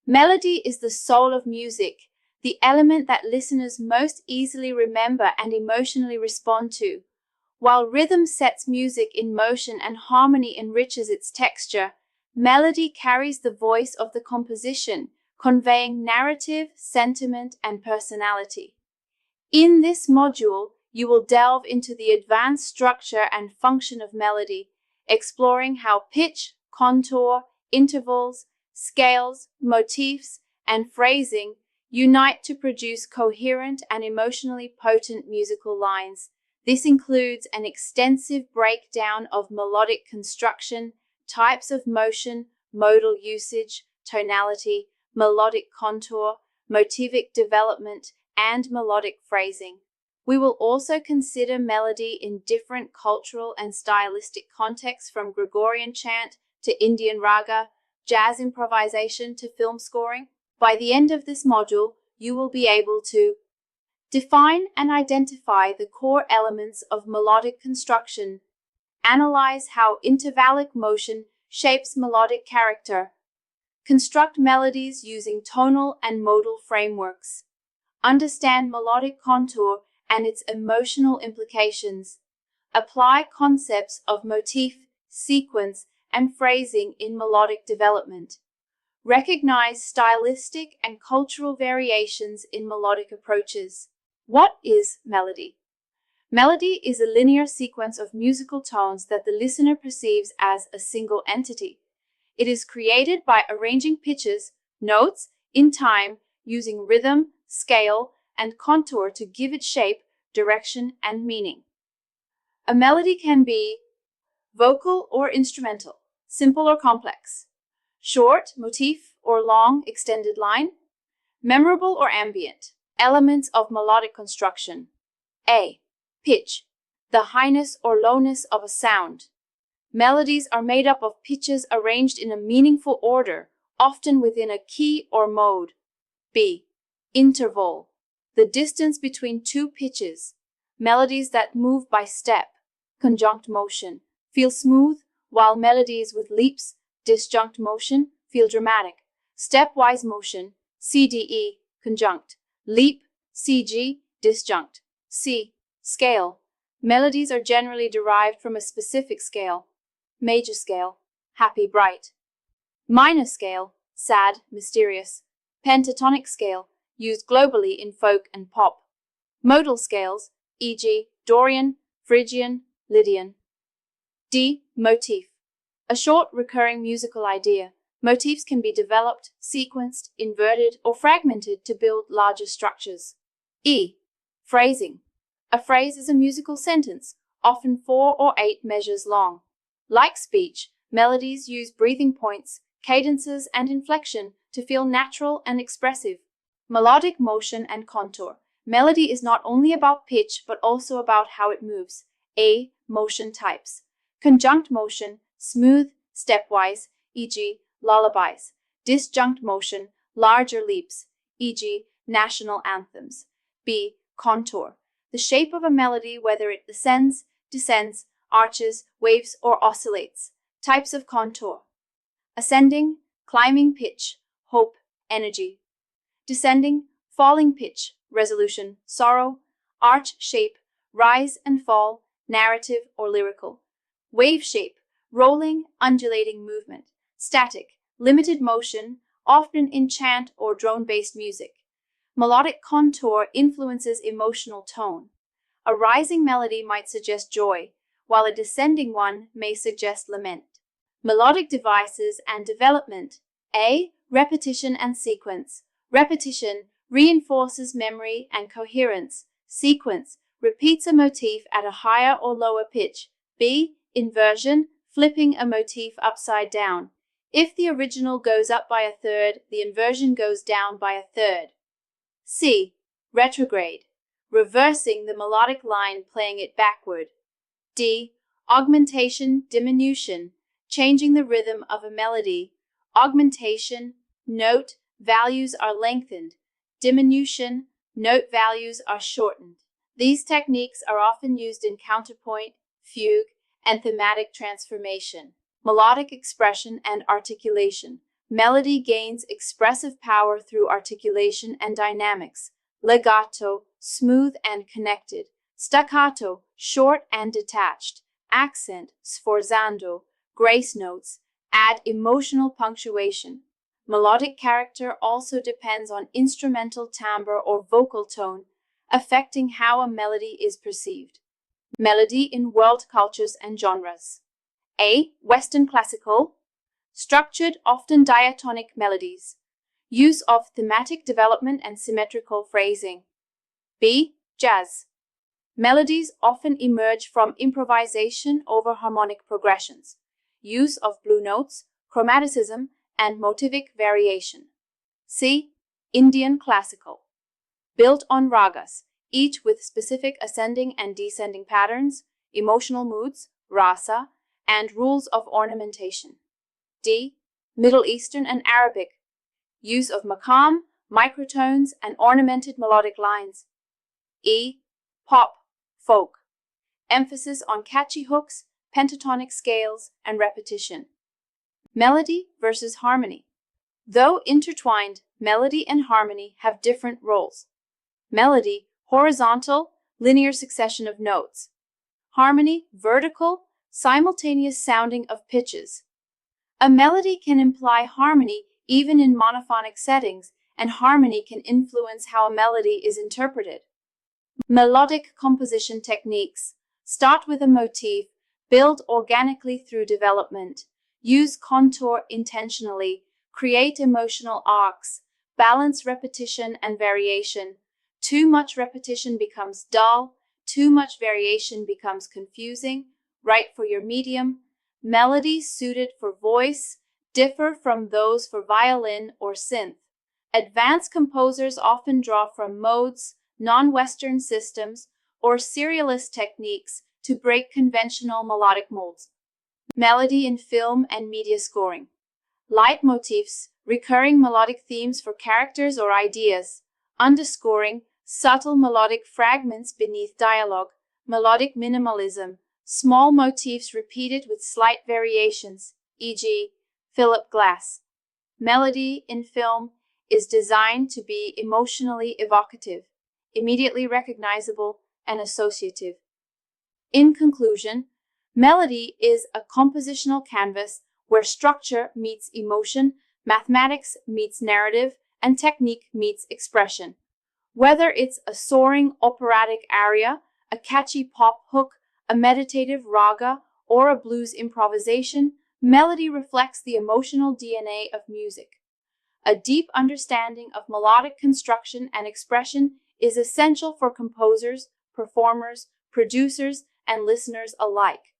Melody is the soul of music, the element that listeners most easily remember and emotionally respond to. While rhythm sets music in motion and harmony enriches its texture, melody carries the voice of the composition, conveying narrative, sentiment, and personality. In this module, you will delve into the advanced structure and function of melody, exploring how pitch, contour, intervals, scales, motifs, and phrasing unite to produce coherent and emotionally potent musical lines. This includes an extensive breakdown of melodic construction, types of motion, modal usage, tonality, melodic contour, motivic development, and melodic phrasing. We will also consider melody in different cultural and stylistic contexts, from Gregorian chant to Indian raga, jazz improvisation to film scoring. By the end of this module, you will be able to define and identify the core elements of melodic construction, analyze how intervallic motion shapes melodic character, construct melodies using tonal and modal frameworks, understand melodic contour and its emotional implications, apply concepts of motif, sequence, and phrasing in melodic development, recognize stylistic and cultural variations in melodic approaches. What is melody? Melody is a linear sequence of musical tones that the listener perceives as a single entity. It is created by arranging pitches, notes, in time, using rhythm, scale, and contour to give it shape, direction, and meaning. A melody can be vocal or instrumental, simple or complex, short, motif, or long, extended line, memorable or ambient. Elements of melodic construction. A. Pitch, the highness or lowness of a sound. Melodies are made up of pitches arranged in a meaningful order, often within a key or mode. B. Interval, the distance between two pitches. Melodies that move by step, conjunct motion, feel smooth, while melodies with leaps, disjunct motion, feel dramatic. Stepwise motion, CDE, conjunct, leap, CG, disjunct. C. Scale. Melodies are generally derived from a specific scale. Major scale, happy, bright. Minor scale, sad, mysterious. Pentatonic scale, used globally in folk and pop. Modal scales, e.g., Dorian, Phrygian, Lydian. D. Motif, a short recurring musical idea. Motifs can be developed, sequenced, inverted, or fragmented to build larger structures. E. Phrasing. A phrase is a musical sentence, often 4 or 8 measures long. Like speech, melodies use breathing points, cadences, and inflection to feel natural and expressive. Melodic motion and contour. Melody is not only about pitch, but also about how it moves. A. Motion types. Conjunct motion, smooth, stepwise, e.g., lullabies. Disjunct motion, larger leaps, e.g., national anthems. B. Contour. The shape of a melody, whether it ascends, descends, arches, waves, or oscillates. Types of contour. Ascending, climbing pitch, hope, energy. Descending, falling pitch, resolution, sorrow. Arch shape, rise and fall, narrative or lyrical. Wave shape, rolling, undulating movement. Static, limited motion, often in chant or drone-based music. Melodic contour influences emotional tone. A rising melody might suggest joy, while a descending one may suggest lament. Melodic devices and development. A. Repetition and sequence. Repetition reinforces memory and coherence. Sequence repeats a motif at a higher or lower pitch. B. Inversion, flipping a motif upside down. If the original goes up by a third, the inversion goes down by a third. C. Retrograde, reversing the melodic line, playing it backward. D. Augmentation, diminution, changing the rhythm of a melody. Augmentation, note values are lengthened. Diminution, note values are shortened. These techniques are often used in counterpoint, fugue, and thematic transformation. Melodic expression and articulation. Melody gains expressive power through articulation and dynamics. Legato, smooth and connected. Staccato, short and detached. Accent, sforzando, grace notes, add emotional punctuation. Melodic character also depends on instrumental timbre or vocal tone, affecting how a melody is perceived. Melody in world cultures and genres. A. Western classical. Structured, often diatonic melodies. Use of thematic development and symmetrical phrasing. B. Jazz. Melodies often emerge from improvisation over harmonic progressions. Use of blue notes, chromaticism, and motivic variation. C. Indian classical. Built on ragas, each with specific ascending and descending patterns, emotional moods, rasa, and rules of ornamentation. D. Middle Eastern and Arabic. Use of maqam, microtones, and ornamented melodic lines. E. Pop, folk. Emphasis on catchy hooks, pentatonic scales, and repetition. Melody versus harmony. Though intertwined, melody and harmony have different roles. Melody, horizontal, linear succession of notes. Harmony, vertical, simultaneous sounding of pitches. A melody can imply harmony even in monophonic settings, and harmony can influence how a melody is interpreted. Melodic composition techniques. Start with a motif, build organically through development, use contour intentionally, create emotional arcs, balance repetition and variation. Too much repetition becomes dull, too much variation becomes confusing. Write for your medium. Melodies suited for voice differ from those for violin or synth. Advanced composers often draw from modes, non-Western systems, or serialist techniques to break conventional melodic molds. Melody in film and media scoring. Leitmotifs, recurring melodic themes for characters or ideas. Underscoring, subtle melodic fragments beneath dialogue. Melodic minimalism, small motifs repeated with slight variations, e.g., Philip Glass. Melody in film is designed to be emotionally evocative, immediately recognizable, and associative. In conclusion, melody is a compositional canvas where structure meets emotion, mathematics meets narrative, and technique meets expression. Whether it's a soaring operatic aria, a catchy pop hook, a meditative raga, or a blues improvisation, melody reflects the emotional DNA of music. A deep understanding of melodic construction and expression is essential for composers, performers, producers, and listeners alike.